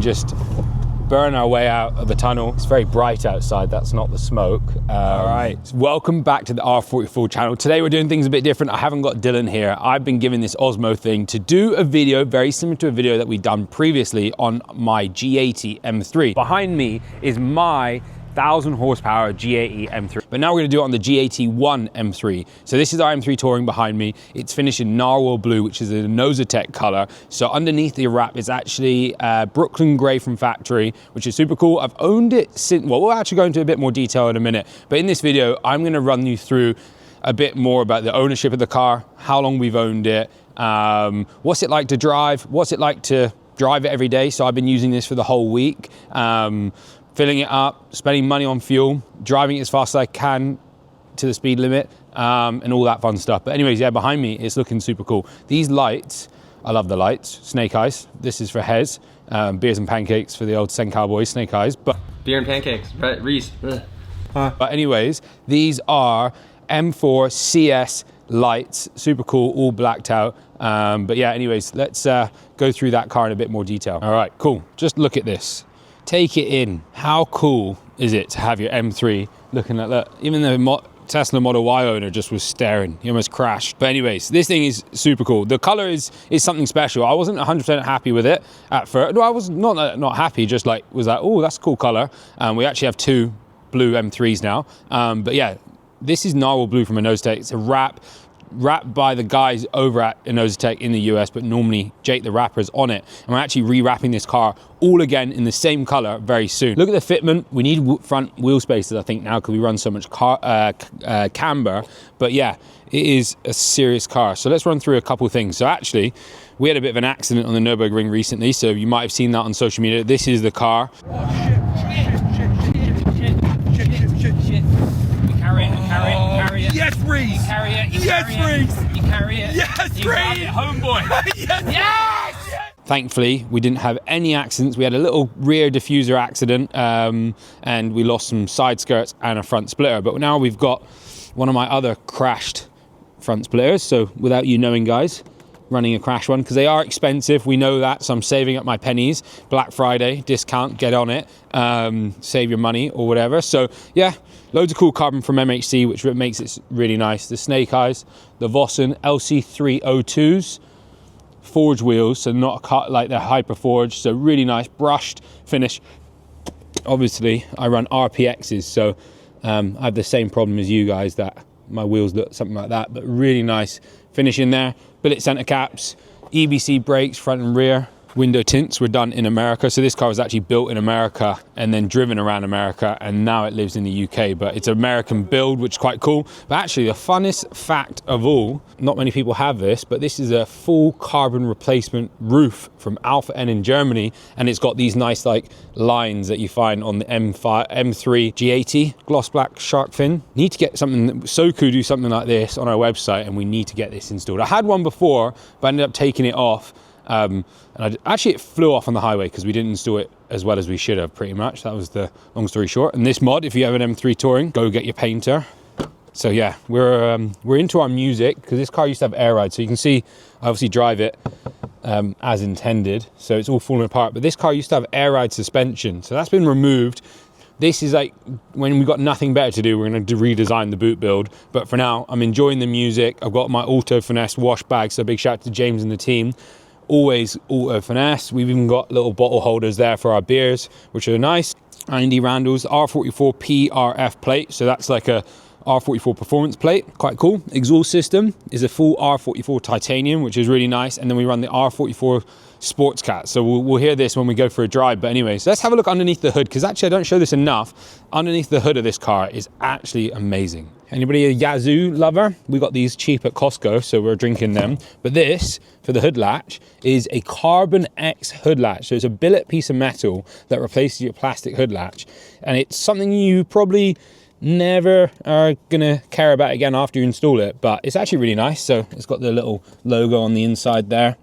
just burn our way out of the tunnel. It's very bright outside, that's not the smoke. All right, welcome back to the R44 channel. Today we're doing things a bit different. I haven't got Dylan here. I've been given this Osmo thing to do a video very similar to a video that we've done previously on my G80 M3. Behind me is my 1,000 horsepower G80 M3. But now we're gonna do it on the G81 M3. So this is our M3 Touring behind me. It's finished in narwhal blue, which is a Nosotec color. So underneath the wrap is actually Brooklyn gray from factory, which is super cool. I've owned it since, well, we'll actually go into a bit more detail in a minute. But in this video, I'm gonna run you through a bit more about the ownership of the car, how long we've owned it, what's it like to drive, what's it like to drive it every day. So I've been using this for the whole week. Filling it up, spending money on fuel, driving it as fast as I can to the speed limit, and all that fun stuff. But anyways, yeah, behind me, it's looking super cool. These lights, I love the lights. Snake eyes, this is for Hez. Beers and pancakes for the old Sen Cowboys, snake eyes. But beer and pancakes, right, Reese. But anyways, these are M4 CS lights, super cool, all blacked out. But yeah, anyways, let's go through that car in a bit more detail. All right, cool, just look at this. Take it in. How cool is it to have your M3 looking like that? Even the Tesla Model Y owner just was staring. He almost crashed. But anyways, this thing is super cool. The color is something special. I wasn't 100% happy with it at first. No, I was not happy, just like, was like, oh, that's a cool color. We actually have two blue M3s now. But yeah, this is narwhal blue from a Nosotec. It's a wrapped by the guys over at Nosotec in the US, but normally Jake the Rapper is on it. And we're actually re-wrapping this car all again in the same color very soon. Look at the fitment. We need front wheel spaces, I think, now, because we run so much camber. But yeah, it is a serious car. So let's run through a couple things. So actually, we had a bit of an accident on the Nürburgring recently, so you might have seen that on social media. This is the car. Carry it. Yes, Reese. You carry it. Yes, Reese. You carry it. Yes, Reese. You have it, homeboy. Yes. Thankfully, we didn't have any accidents. We had a little rear diffuser accident, and we lost some side skirts and a front splitter. But now we've got one of my other crashed front splitters. So without you knowing, guys, running a crash one, because they are expensive, we know that, so I'm saving up my pennies. Black Friday discount, get on it, save your money or whatever. So yeah, loads of cool carbon from MHC, which makes it really nice. The snake eyes, the Vossen LC302s, forge wheels, so not like they're hyper forged, so really nice brushed finish. Obviously I run RPXs, so I have the same problem as you guys, that my wheels look something like that, but really nice finish in there. Billet center caps, EBC brakes, front and rear. Window tints were done in America. So this car was actually built in America and then driven around America, and now it lives in the UK, but it's an American build, which is quite cool. But actually the funnest fact of all, not many people have this, but this is a full carbon replacement roof from Alpha N in Germany, and it's got these nice like lines that you find on the M3 G80 gloss black shark fin. Need to get something, Soku do something like this on our website, and we need to get this installed. I had one before, but I ended up taking it off. And actually it flew off on the highway because we didn't install it as well as we should have, pretty much. That was the long story short. And this mod, if you have an M3 Touring, go get your painter. So yeah, we're into our music, because this car used to have air ride. So you can see, I obviously drive it as intended. So it's all falling apart. But this car used to have air ride suspension. So that's been removed. This is like, when we've got nothing better to do, we're going to redesign the boot build. But for now, I'm enjoying the music. I've got my Auto Finesse wash bag. So big shout out to James and the team. Always Auto Finesse. We've even got little bottle holders there for our beers, which are nice. Andy Randall's R44 PRF plate, so that's like a R44 performance plate, quite cool. Exhaust system is a full R44 titanium, which is really nice, and then we run the R44 Sports Cat, so we'll hear this when we go for a drive. But anyways, let's have a look underneath the hood, because actually I don't show this enough. Underneath the hood of this car is actually amazing. Anybody a Yazoo lover? We got these cheap at Costco, so we're drinking them. But this, for the hood latch, is a Carbon X hood latch. So it's a billet piece of metal that replaces your plastic hood latch. And it's something you probably never are gonna care about again after you install it, but it's actually really nice. So it's got the little logo on the inside there.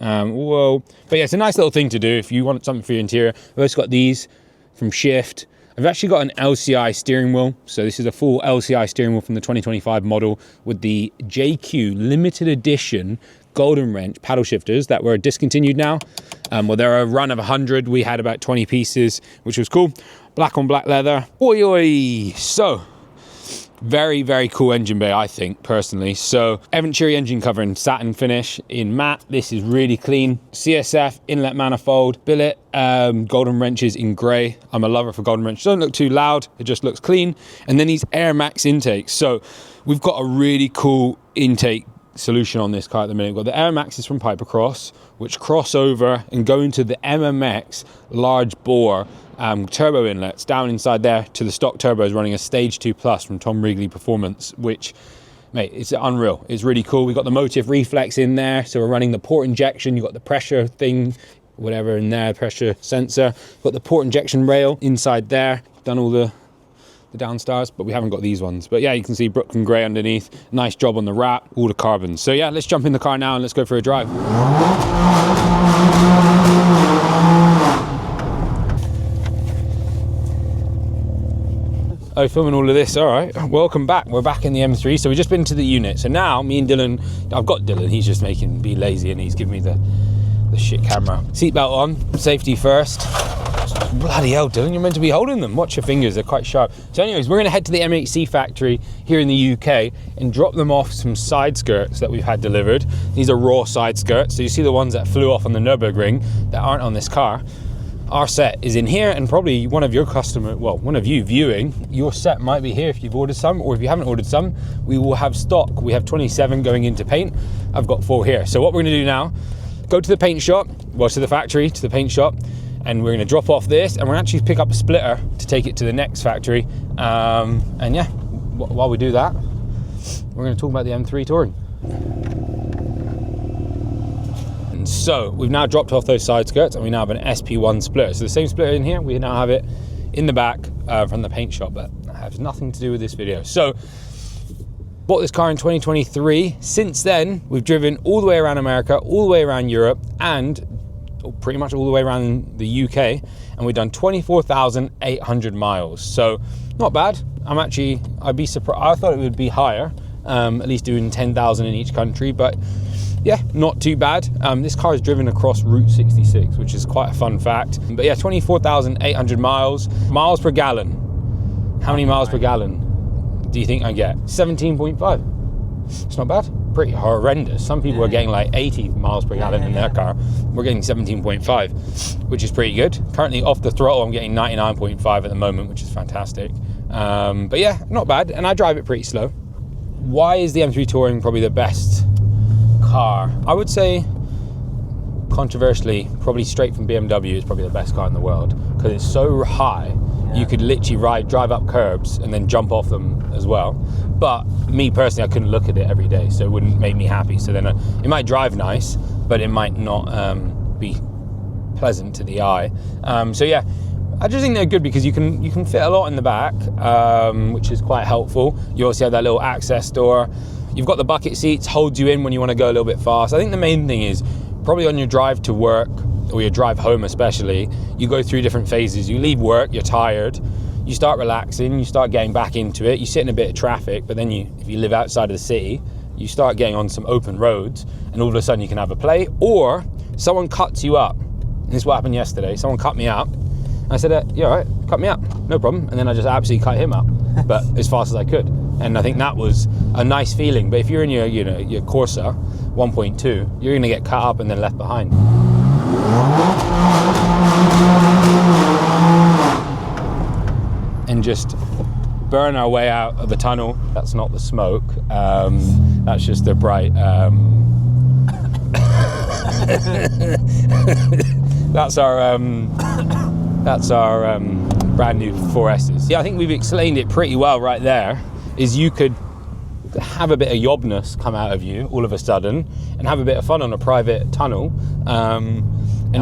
Whoa. But yeah, it's a nice little thing to do if you want something for your interior. I've also got these from Shift. I've actually got an LCI steering wheel. So this is a full LCI steering wheel from the 2025 model with the JQ limited edition golden wrench paddle shifters that were discontinued now. Well, they're a run of 100. We had about 20 pieces, which was cool. Black on black leather. Oi, oi. So, very, very cool engine bay, I think, personally. So, Eventuri engine cover in satin finish in matte. This is really clean. CSF, inlet manifold, billet, golden wrenches in grey. I'm a lover for golden wrenches. Don't look too loud. It just looks clean. And then these Air Max intakes. So, we've got a really cool intake solution on this car at the minute. We've got the Air Maxes from Pipercross, which cross over and go into the MMX large bore turbo inlets down inside there to the stock turbos, running a Stage 2 Plus from Tom Wrigley Performance, which, mate, it's unreal. It's really cool. We've got the Motif Reflex in there, so we're running the port injection. You've got the pressure thing, whatever in there, pressure sensor. Got the port injection rail inside there. Done all the downstairs, but we haven't got these ones. But yeah, you can see Brooklyn grey underneath. Nice job on the wrap, all the carbon. So yeah, let's jump in the car now and let's go for a drive. Oh, filming all of this, all right. Welcome back. We're back in the M3. So we've just been to the unit. So now me and Dylan, I've got Dylan, he's just be lazy and he's giving me the shit camera. Seatbelt on, safety first. Bloody hell, Dylan, you're meant to be holding them. Watch your fingers, they're quite sharp. So anyways, we're gonna head to the MHC factory here in the UK and drop them off some side skirts that we've had delivered. These are raw side skirts. So you see the ones that flew off on the Nürburgring that aren't on this car. Our set is in here, and probably one of you viewing, your set might be here if you've ordered some, or if you haven't ordered some, we will have stock. We have 27 going into paint. I've got 4 here. So what we're gonna do now, go to the paint shop, well, to the factory, to the paint shop, and we're gonna drop off this, and we're actually pick up a splitter to take it to the next factory. And yeah, while we do that, we're gonna talk about the M3 Touring. And so we've now dropped off those side skirts, and we now have an SP1 splitter. So the same splitter in here, we now have it in the back from the paint shop, but that has nothing to do with this video. So, bought this car in 2023. Since then, we've driven all the way around America, all the way around Europe, and pretty much all the way around the UK, and we've done 24,800 miles. So not bad. I'd be surprised. I thought it would be higher, at least doing 10,000 in each country, but yeah, not too bad. This car is driven across Route 66, which is quite a fun fact. But yeah, 24,800 miles. Miles per gallon. How many miles per gallon do you think I get? 17.5. It's not bad. Pretty horrendous. Some people are getting like 80 miles per gallon in their car. We're getting 17.5, which is pretty good. Currently off the throttle, I'm getting 99.5 at the moment, which is fantastic. But yeah, not bad. And I drive it pretty slow. Why is the M3 Touring probably the best car? I would say, controversially, probably straight from BMW is probably the best car in the world, because it's so high. You could literally drive up curbs and then jump off them as well. But me personally, I couldn't look at it every day, so it wouldn't make me happy. So then it might drive nice, but it might not be pleasant to the eye. So yeah, I just think they're good because you can fit a lot in the back, which is quite helpful. You also have that little access door. You've got the bucket seats, holds you in when you want to go a little bit fast. I think the main thing is probably on your drive to work, or your drive home especially, you go through different phases. You leave work, you're tired, you start relaxing, you start getting back into it, you sit in a bit of traffic, but then if you live outside of the city, you start getting on some open roads, and all of a sudden you can have a play, or someone cuts you up. And this is what happened yesterday. Someone cut me up, and I said, yeah, all right, cut me up, no problem. And then I just absolutely cut him up, but as fast as I could. And I think that was a nice feeling. But if you're in your Corsa 1.2, you're gonna get cut up and then left behind. And just burn our way out of the tunnel. That's not the smoke. That's just the bright. That's our brand new 4Ss. Yeah, I think we've explained it pretty well right there. Is you could have a bit of yobness come out of you all of a sudden and have a bit of fun on a private tunnel, and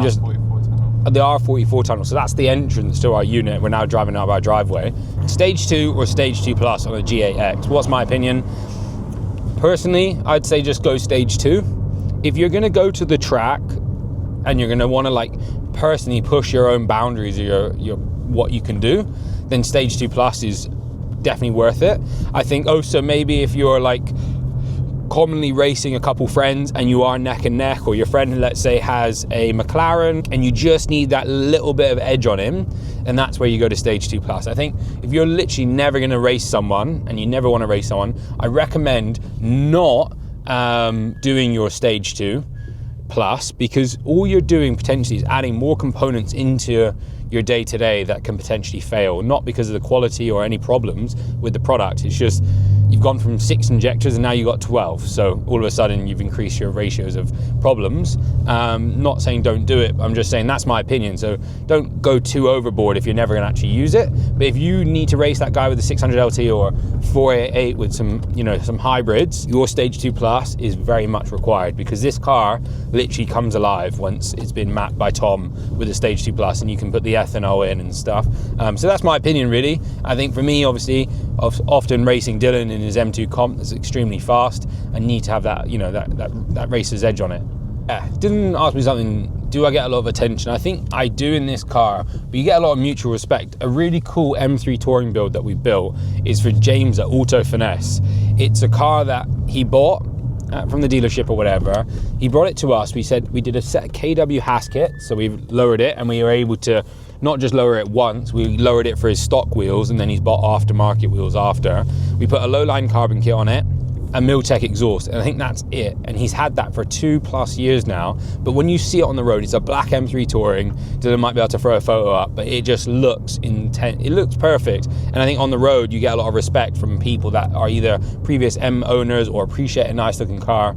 just the R44 tunnel. So that's the entrance to our unit. We're now driving out of our driveway. Stage 2 or Stage 2 Plus on a G8X. What's my opinion? Personally, I'd say just go Stage 2. If you're going to go to the track and you're going to want to like personally push your own boundaries or your what you can do, then Stage 2 Plus is definitely worth it. I think also maybe if you're like commonly racing a couple friends and you are neck and neck, or your friend, let's say, has a McLaren and you just need that little bit of edge on him, and that's where you go to Stage 2 Plus. I think if you're literally never going to race someone and you never want to race someone, I recommend not doing your Stage 2 Plus, because all you're doing potentially is adding more components into your day-to-day that can potentially fail, not because of the quality or any problems with the product. It's just you've gone from 6 injectors and now you've got 12, so all of a sudden you've increased your ratios of problems. Not saying don't do it, I'm just saying that's my opinion. So don't go too overboard if you're never going to actually use it. But if you need to race that guy with a 600 LT or 488 with some, you know, some hybrids, your Stage 2 Plus is very much required, because this car literally comes alive once it's been mapped by Tom with a Stage 2 Plus, and you can put the ethanol in and stuff. So that's my opinion, really. I think for me, obviously, often racing Dylan in his M2 comp that's extremely fast, I need to have that, you know, that racer's edge on it. Yeah, Dylan asked me something, do I get a lot of attention? I think I do in this car, but you get a lot of mutual respect. A really cool M3 Touring build that we built is for James at Auto Finesse. It's a car that he bought from the dealership or whatever. He brought it to us. We said we did a set of KW Hasket, so we lowered it, and we were able to not just lower it once, we lowered it for his stock wheels, and then he's bought aftermarket wheels after. We put a low-line carbon kit on it, a Miltech exhaust, and I think that's it. And he's had that for 2+ years now. But when you see it on the road, it's a black M3 Touring. Dylan might be able to throw a photo up, but it just looks intense. It looks perfect. And I think on the road, you get a lot of respect from people that are either previous M owners or appreciate a nice looking car.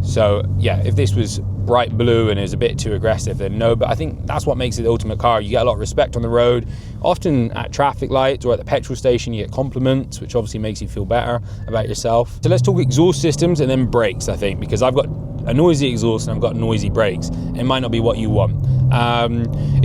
So yeah, if this was bright blue and is a bit too aggressive, then no. But I think that's what makes it the ultimate car. You get a lot of respect on the road. Often at traffic lights or at the petrol station, you get compliments, which obviously makes you feel better about yourself. So let's talk exhaust systems and then brakes, I think, because I've got a noisy exhaust and I've got noisy brakes. It might not be what you want.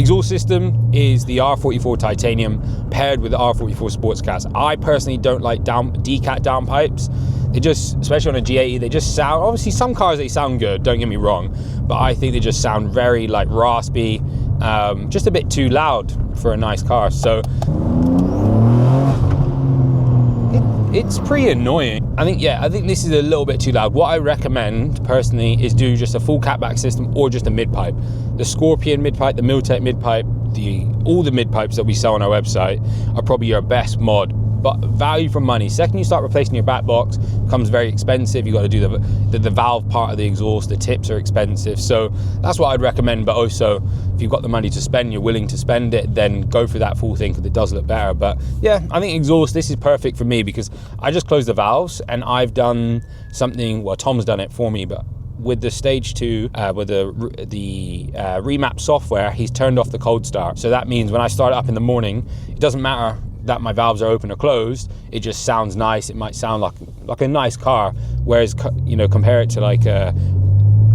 Exhaust system is the R44 titanium paired with the R44 sports cats. I personally don't like decat downpipes. They just, especially on a G80, they just sound, obviously some cars they sound good, don't get me wrong, but I think they just sound very like raspy, just a bit too loud for a nice car. So it's pretty annoying. I think this is a little bit too loud. What I recommend personally is do just a full catback system or just a mid-pipe. The Scorpion mid-pipe, the Miltech mid-pipe, all the mid-pipes that we sell on our website are probably your best mod. But value for money. Second you start replacing your back box, it becomes very expensive. You've got to do the valve part of the exhaust. The tips are expensive. So that's what I'd recommend. But also, if you've got the money to spend, you're willing to spend it, then go for that full thing because it does look better. But yeah, I think exhaust, this is perfect for me because I just closed the valves and I've done something, well, Tom's done it for me, but with the Stage 2, with the remap software, he's turned off the cold start. So that means when I start it up in the morning, it doesn't matter that my valves are open or closed, it just sounds nice. It might sound like a nice car, whereas, you know, compare it to like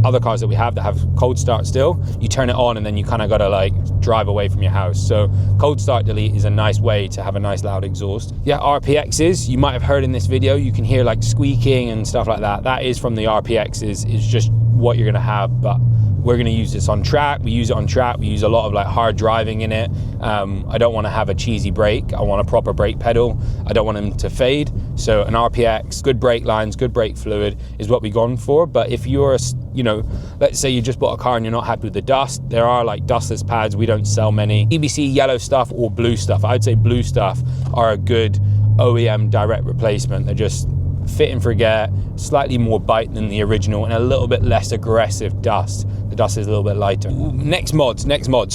other cars that we have that have cold start still, you turn it on and then you kind of got to like drive away from your house. So cold start delete is a nice way to have a nice loud exhaust. Yeah, RPXs, you might have heard in this video, you can hear like squeaking and stuff like that. That is from the RPXs, it's just what you're going to have, but we're going to use this on track. We use it on track. We use a lot of like hard driving in it. I don't want to have a cheesy brake. I want a proper brake pedal. I don't want them to fade. So an RPX, good brake lines, good brake fluid is what we've gone for. But if you're, you know, let's say you just bought a car and you're not happy with the dust, there are like dustless pads. We don't sell many. EBC yellow stuff or blue stuff. I'd say blue stuff are a good OEM direct replacement. They're just fit and forget, slightly more bite than the original and a little bit less aggressive dust. The dust is a little bit lighter. Next mods.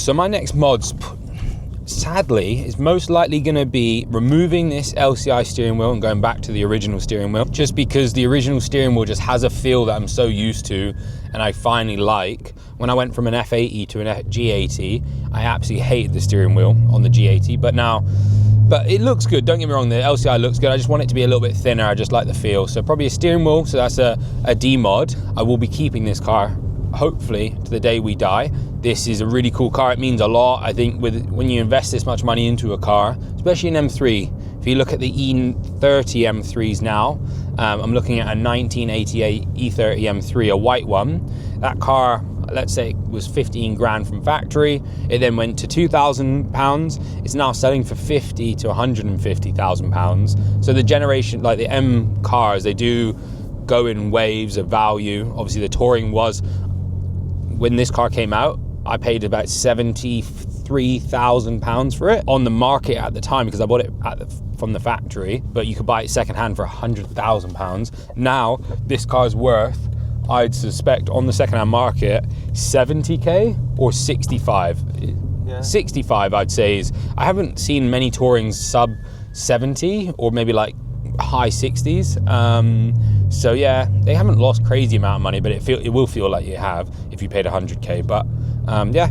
So my next mods, sadly, is most likely going to be removing this LCI steering wheel and going back to the original steering wheel, just because the original steering wheel just has a feel that I'm so used to and I finally like. When I went from an F80 to an G80, I absolutely hated the steering wheel on the G80, but it looks good, don't get me wrong, the LCI looks good. I just want it to be a little bit thinner, I just like the feel. So probably a steering wheel, so that's a D mod. I will be keeping this car, hopefully, to the day we die. This is a really cool car, it means a lot. I think when you invest this much money into a car, especially an M3, if you look at the E30 M3s now, I'm looking at a 1988 E30 M3, a white one. That car, let's say it was 15 grand from factory, it then went to £2,000. It's now selling for 50 to 150,000 pounds. So the generation, like the M cars, they do go in waves of value. Obviously the Touring was, when this car came out, I paid about £73,000 for it on the market at the time, because I bought it from the factory, but you could buy it secondhand for £100,000. Now this car's worth, I'd suspect on the secondhand market, 70k or 65. Yeah. 65 I'd say is, I haven't seen many Tourings sub 70 or maybe like high 60s. So yeah, they haven't lost crazy amount of money, but it will feel like you have if you paid 100k. But yeah,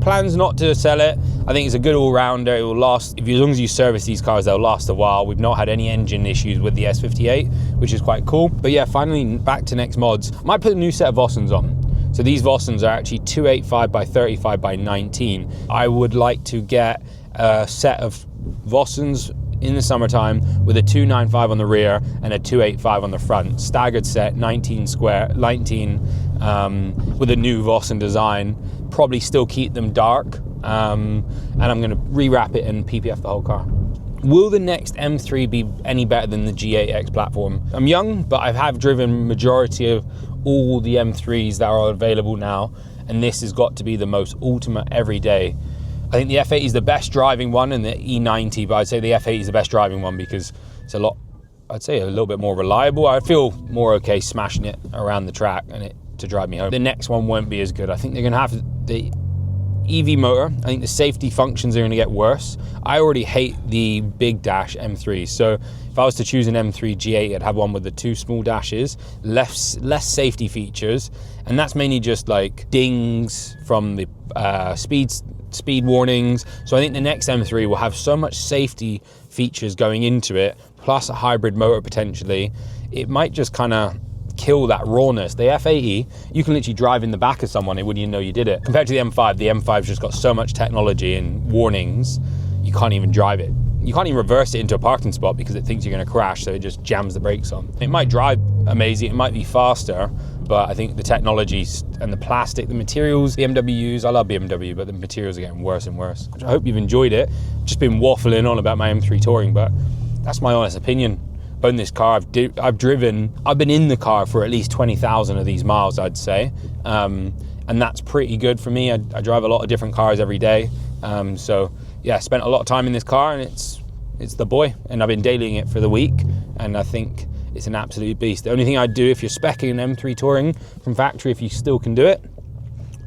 plans not to sell it. I think it's a good all-rounder. It will last, as long as you service these cars, they'll last a while. We've not had any engine issues with the S58, which is quite cool. But yeah, finally back to next mods. I might put a new set of Vossens on. So these Vossens are actually 285 by 35 by 19. I would like to get a set of Vossens in the summertime with a 295 on the rear and a 285 on the front. Staggered set, 19 with a new Vossen design. Probably still keep them dark. And I'm going to rewrap it and PPF the whole car. Will the next M3 be any better than the G8X platform? I'm young, but I have driven majority of all the M3s that are available now, and this has got to be the most ultimate everyday. I think the F80 is the best driving one, and the E90, but I'd say the F80 is the best driving one because it's a lot, I'd say a little bit more reliable. I feel more okay smashing it around the track and it to drive me home. The next one won't be as good. I think they're gonna have the EV motor. I think the safety functions are going to get worse. I already hate the big dash M3, so if I was to choose an M3 G8, I'd have one with the 2 small dashes, less safety features, and that's mainly just like dings from the speed warnings. So I think the next M3 will have so much safety features going into it, plus a hybrid motor potentially. It might just kind of kill that rawness. The F80, you can literally drive in the back of someone, it wouldn't even know you did it. Compared to the M5's just got so much technology and warnings, you can't even drive it. You can't even reverse it into a parking spot because it thinks you're going to crash, so it just jams the brakes on. It might drive amazing, it might be faster, but I think the technology and the plastic, the materials BMW use, I love BMW, but the materials are getting worse and worse. I hope you've enjoyed it. I've just been waffling on about my M3 Touring, but that's my honest opinion. Own this car, I've been in the car for at least 20,000 of these miles, I'd say, and that's pretty good for me. I drive a lot of different cars every day, so yeah, I spent a lot of time in this car, and it's the boy, and I've been dailying it for the week, and I think it's an absolute beast. The only thing I'd do if you're speccing an M3 Touring from factory, if you still can do it,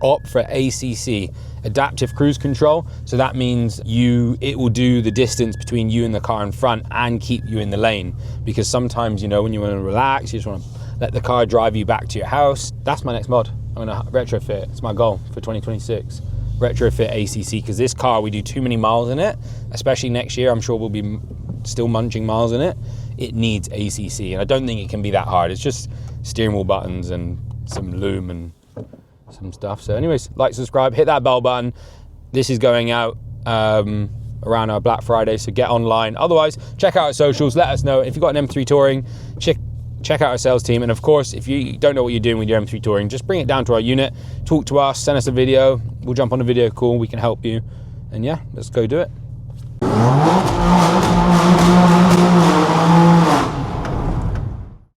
opt for ACC, adaptive cruise control. So that means it will do the distance between you and the car in front and keep you in the lane, because sometimes, you know, when you want to relax, you just want to let the car drive you back to your house. That's my next mod. I'm going to retrofit. It's my goal for 2026. Retrofit ACC, because this car, we do too many miles in it, especially next year. I'm sure we'll be still munching miles in it. It needs ACC, and I don't think it can be that hard. It's just steering wheel buttons and some lume and some stuff. So anyways, like, subscribe, hit that bell button. This is going out around our Black Friday, so get online. Otherwise, check out our socials, let us know if you've got an M3 Touring. Check out our sales team, and of course, if you don't know what you're doing with your M3 Touring, just bring it down to our unit, talk to us, send us a video, we'll jump on a video call, we can help you, and yeah, let's go do it.